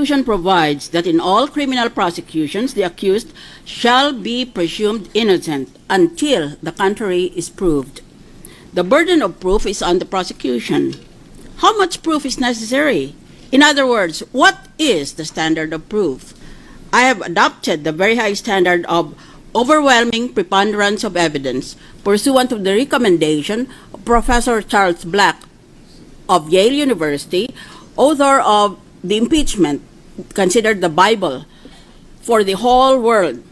Constitution provides that in all criminal prosecutions, the accused shall be presumed innocent until the contrary is proved. The burden of proof is on the prosecution. How much proof is necessary? In other words, what is the standard of proof? I have adopted the very high standard of overwhelming preponderance of evidence pursuant to the recommendation of Professor Charles Black of Yale University, author of The Impeachment, considered the Bible for the whole world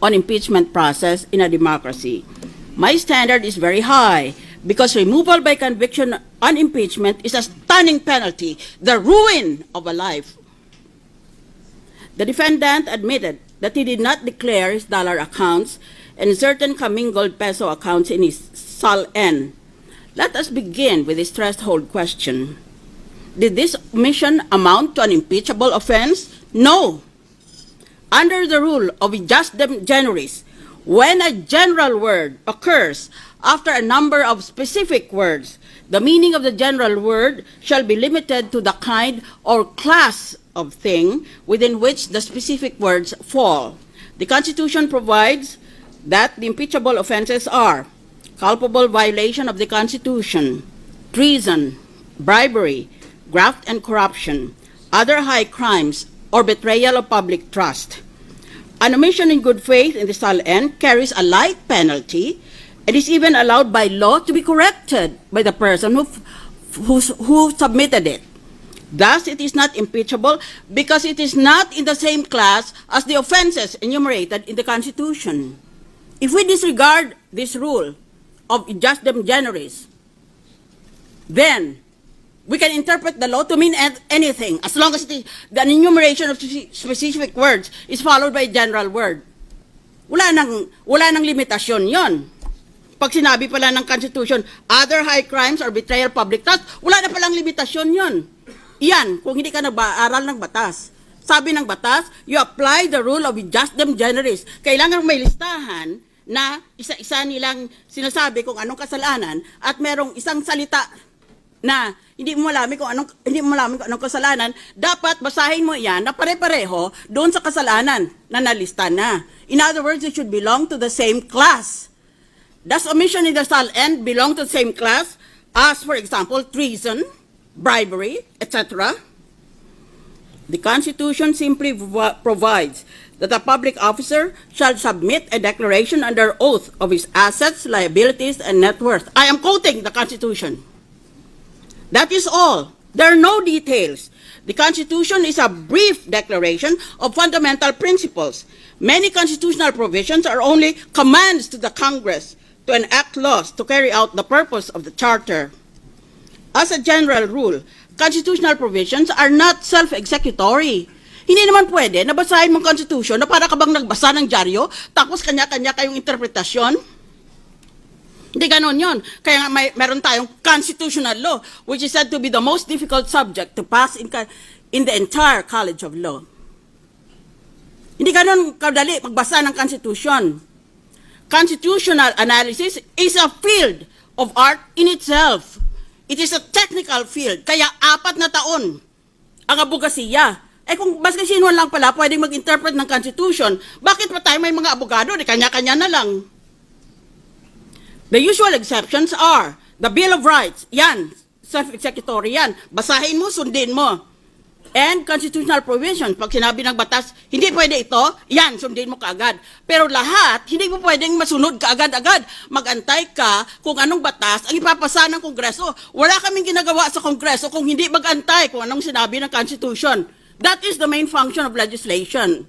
on impeachment process in a democracy. My standard is very high because removal by conviction on impeachment is a stunning penalty, the ruin of a life. The defendant admitted that he did not declare his dollar accounts and certain commingled peso accounts in his SAL-N. Let us begin with this threshold question. Did this omission amount to an impeachable offense? No. Under the rule of justem generis, when a general word occurs after a number of specific words, the meaning of the general word shall be limited to the kind or class of thing within which the specific words fall. The Constitution provides that the impeachable offenses are culpable violation of the Constitution, treason, bribery, graft and corruption, other high crimes, or betrayal of public trust. An omission in good faith in the SAL-N carries a light penalty and is even allowed by law to be corrected by the person who submitted it. Thus, it is not impeachable because it is not in the same class as the offenses enumerated in the Constitution. If we disregard this rule of justem generis, then we can interpret the law to mean anything as long as the enumeration of specific words is followed by a general word. Wala nang limitasyon yon. Pag sinabi pala ng Constitution, other high crimes or betrayal of public trust, wala na palang limitasyon yon. Iyan, kung hindi ka nag-aaral ng batas. Sabi ng batas, you apply the rule of justem generis. Kailangan may listahan na isa-isa nilang sinasabi kung anong kasalanan at merong isang salita na hindi mo malaman kung anong kasalanan, dapat basahin mo iyan na pare-pareho doon sa kasalanan na nalista na. In other words, it should belong to the same class. Does omission in the SAL-N belong to the same class as, for example, treason, bribery, etc.? The Constitution simply provides that a public officer shall submit a declaration under oath of his assets, liabilities, and net worth. I am quoting the Constitution. That is all. There are no details. The Constitution is a brief declaration of fundamental principles. Many constitutional provisions are only commands to the Congress to enact laws to carry out the purpose of the Charter. As a general rule, constitutional provisions are not self-executory. Hindi naman pwede na basahin mong Constitution na para ka bang nagbasa ng dyaryo, tapos kanya-kanya kayong interpretasyon. Hindi ganon yon. Kaya nga meron tayong constitutional law, which is said to be the most difficult subject to pass in the entire College of Law. Hindi ganon kadali magbasa ng Constitution. Constitutional analysis is a field of art in itself. It is a technical field. Kaya 4 na taon ang abogasiya. Kung basta sino lang pala pwedeng mag-interpret ng Constitution, bakit pa tayo may mga abogado? Kanya-kanya na lang. The usual exceptions are the Bill of Rights. Yan, self-executory yan. Basahin mo, sundin mo. And constitutional provisions. Pag sinabi ng batas, hindi pwede ito, yan, sundin mo kaagad. Pero lahat, hindi mo pwedeng masunod kaagad-agad. Magantay ka kung anong batas ang ipapasa ng Kongreso. Wala kaming ginagawa sa Kongreso kung hindi magantay kung anong sinabi ng Constitution. That is the main function of legislation.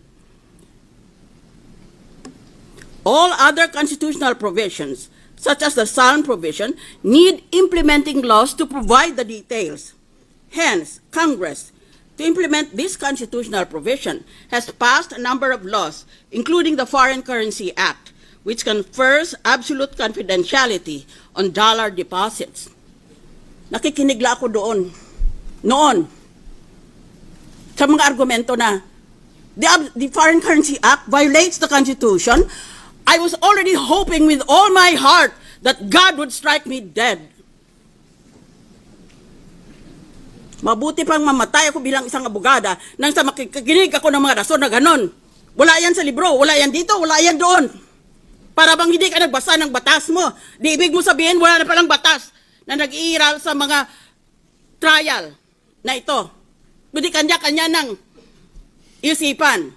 All other constitutional provisions, such as the Psalm provision, need implementing laws to provide the details. Hence, Congress, to implement this constitutional provision, has passed a number of laws, including the Foreign Currency Act, which confers absolute confidentiality on dollar deposits. Nakikinigla ako noon, sa mga argumento na the Foreign Currency Act violates the Constitution. I was already hoping with all my heart that God would strike me dead. Mabuti pang mamatay ako bilang isang abogada nang sa makikinig ako ng mga rason na ganon. Wala yan sa libro, wala yan dito, wala yan doon. Para bang hindi ka nagbasa ng batas mo. Di ibig mo sabihin, wala na palang batas na nag-iiral sa mga trial na ito. Kundi kanya-kanya ng isipan.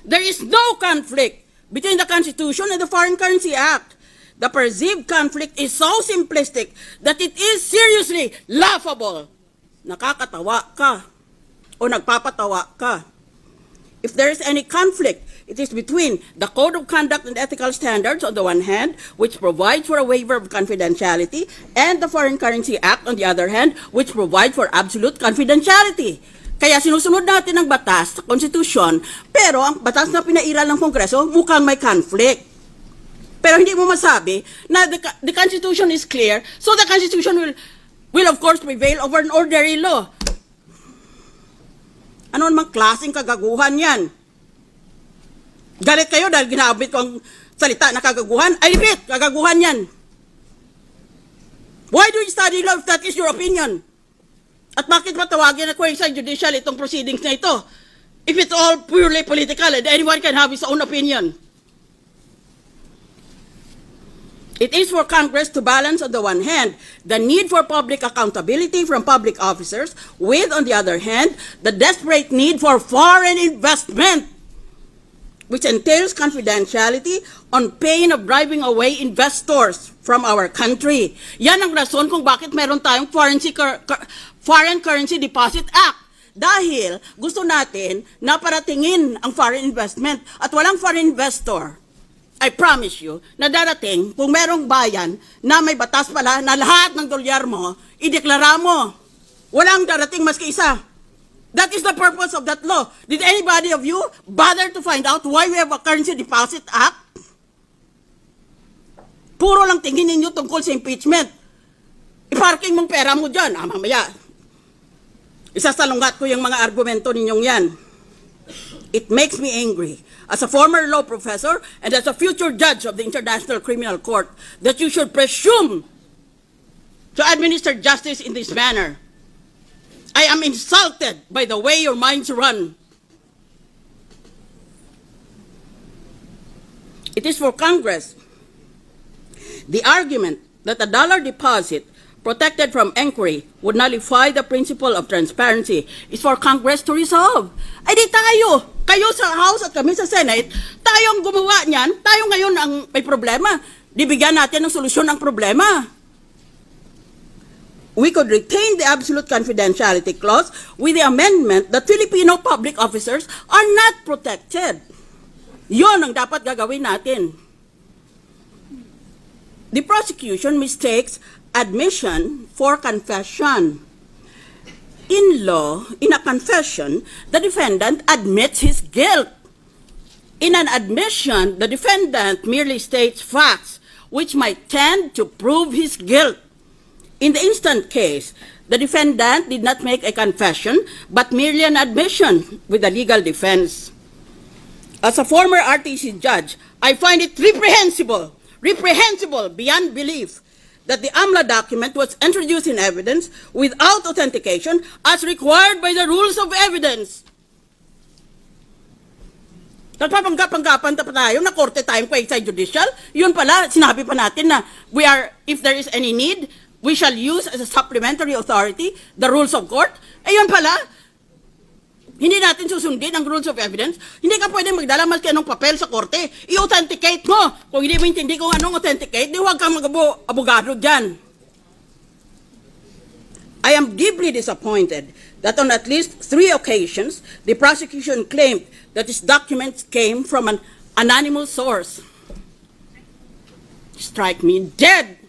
There is no conflict between the Constitution and the Foreign Currency Act. The perceived conflict is so simplistic that it is seriously laughable. Nakakatawa ka o nagpapatawa ka. If there is any conflict, it is between the Code of Conduct and Ethical Standards on the one hand, which provides for a waiver of confidentiality, and the Foreign Currency Act on the other hand, which provides for absolute confidentiality. Kaya sinusunod natin ang batas sa konstitusyon, pero ang batas na pinairal ng Kongreso mukhang may conflict. Pero hindi mo masabi na the Constitution is clear, so the Constitution will of course prevail over an ordinary law. Ano namang klaseng kagaguhan yan? Galit kayo dahil ginabit ko ang salita na kagaguhan? I repeat, kagaguhan yan. Why do you study law if that is your opinion? At bakit matawagin na quasi-judicial itong proceedings na ito? If it's all purely political and anyone can have his own opinion. It is for Congress to balance, on the one hand, the need for public accountability from public officers, with, on the other hand, the desperate need for foreign investment, which entails confidentiality on pain of driving away investors from our country. Yan ang rason kung bakit meron tayong Foreign Currency Deposit Act. Dahil gusto natin na paratingin ang foreign investment at walang foreign investor. I promise you na darating kung merong bayan na may batas pala na lahat ng dolyar mo, ideklara mo. Walang darating maski isa. That is the purpose of that law. Did anybody of you bother to find out why we have a Currency Deposit Act? Puro lang tingin ninyo tungkol sa impeachment. I-parking mong pera mo dyan. Mamaya, isasalungat ko yung mga argumento ninyong yan. It makes me angry, as a former law professor and as a future judge of the International Criminal Court, that you should presume to administer justice in this manner. I am insulted by the way your minds run. It is for Congress. The argument that a dollar deposit protected from inquiry would nullify the principle of transparency is for Congress to resolve. Ay di tayo, kayo sa House at kami sa Senate, tayo ang gumawa niyan, tayo ngayon ang may problema. Di bigyan natin ng solusyon ang problema. We could retain the absolute confidentiality clause with the amendment that Filipino public officers are not protected. Yon ang dapat gagawin natin. The prosecution mistakes admission for confession. In law, in a confession, the defendant admits his guilt. In an admission, the defendant merely states facts which might tend to prove his guilt. In the instant case, the defendant did not make a confession, but merely an admission with a legal defense. As a former RTC judge, I find it reprehensible beyond belief, that the AMLA document was introduced in evidence without authentication as required by the rules of evidence. Nagpapanggap-panggapan pa tayo na korte tayong quasi-judicial. Yun pala, sinabi pa natin na if there is any need, we shall use as a supplementary authority the rules of court. Ayun pala, hindi natin susundin ang rules of evidence. Hindi ka pwede magdala maski anong papel sa korte. I-authenticate mo. Kung hindi mo intindi kung anong authenticate, di huwag kang mag-abogado dyan. I am deeply disappointed that on at least 3 occasions, the prosecution claimed that these documents came from an anonymous source. Strike me dead.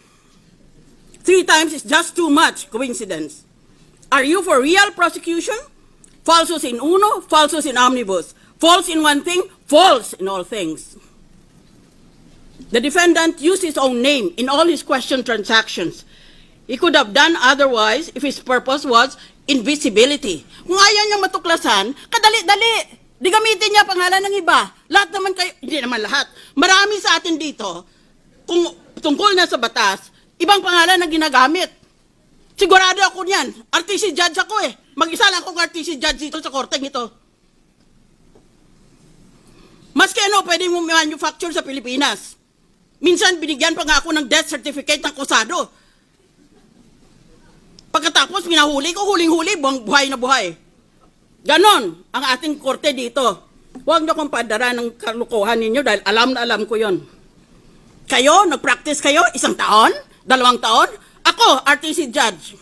3 times is just too much coincidence. Are you for real prosecution? Falsus in uno, falsus in omnibus. False in one thing, false in all things. The defendant used his own name in all his question transactions. He could have done otherwise if his purpose was invisibility. Kung ayaw niya matuklasan, kadali-dali. Di gamitin niya pangalan ng iba. Lahat naman kayo, hindi naman lahat. Marami sa atin dito, kung tungkol na sa batas, ibang pangalan na ginagamit. Sigurado ako niyan. RTC judge ako eh. Mag-isa lang akong RTC judge dito sa korteng ito. Maski ano, pwede mo manufacture sa Pilipinas. Minsan, binigyan pa nga ako ng death certificate ng kusado. Pagkatapos, minahuli ko, huling-huli, buhay na buhay. Ganon ang ating korte dito. Huwag na kong padara ng kalukuhan ninyo dahil alam na alam ko yon. Kayo, nag-practice kayo, 1 taon, 2 taon. Ako, RTC judge.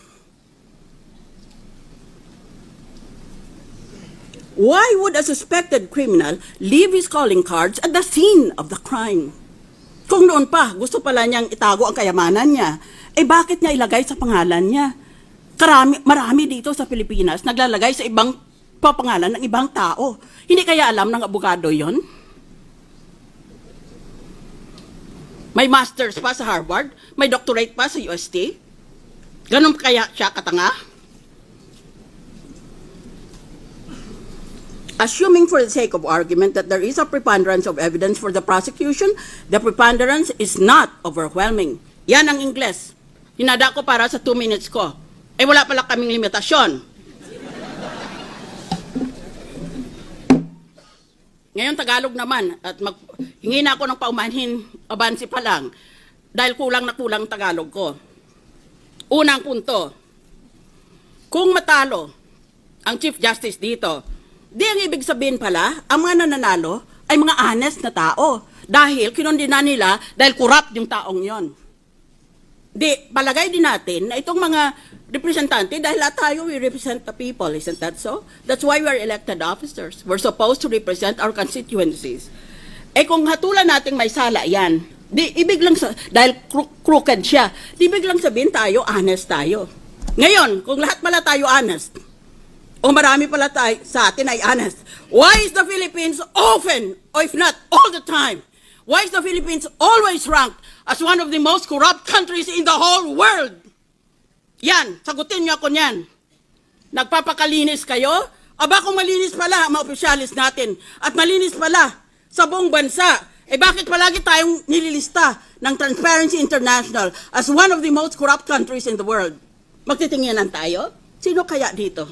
Why would a suspected criminal leave his calling cards at the scene of the crime? Kung noon pa, gusto pala niyang itago ang kayamanan niya, bakit niya ilagay sa pangalan niya? Marami dito sa Pilipinas naglalagay sa ibang papangalan ng ibang tao. Hindi kaya alam ng abogado yon? May master's pa sa Harvard, may doctorate pa sa UST. Ganun kaya siya katanga? Assuming for the sake of argument that there is a preponderance of evidence for the prosecution, the preponderance is not overwhelming. Yan ang Ingles. Hinada ko para sa 2 minutes ko. Wala pala kaming limitasyon. Ngayon Tagalog naman, at hingi na ako ng paumanhin, abansi pa lang, dahil kulang na kulang Tagalog ko. Unang punto, kung matalo ang Chief Justice dito, di ang ibig sabihin pala, ang mga nananalo ay mga honest na tao. Dahil kinundina nila dahil corrupt yung taong yon. Di, palagay din natin na itong mga representante, dahil lahat tayo, we represent the people, isn't that so? That's why we are elected officers. We're supposed to represent our constituencies. Kung hatulan natin may sala yan, di, ibig lang, dahil crooked siya, di ibig lang sabihin tayo, honest tayo. Ngayon, kung lahat pala tayo honest, o marami pala tayo sa atin ay honest, why is the Philippines often, or if not all the time, why is the Philippines always ranked as one of the most corrupt countries in the whole world? Yan, sagutin niyo ako niyan. Nagpapakalinis kayo? Aba kung malinis pala ang mga opisyalis natin at malinis pala sa buong bansa, bakit palagi tayong nililista ng Transparency International as one of the most corrupt countries in the world? Magtitingnan tayo? Sino kaya dito?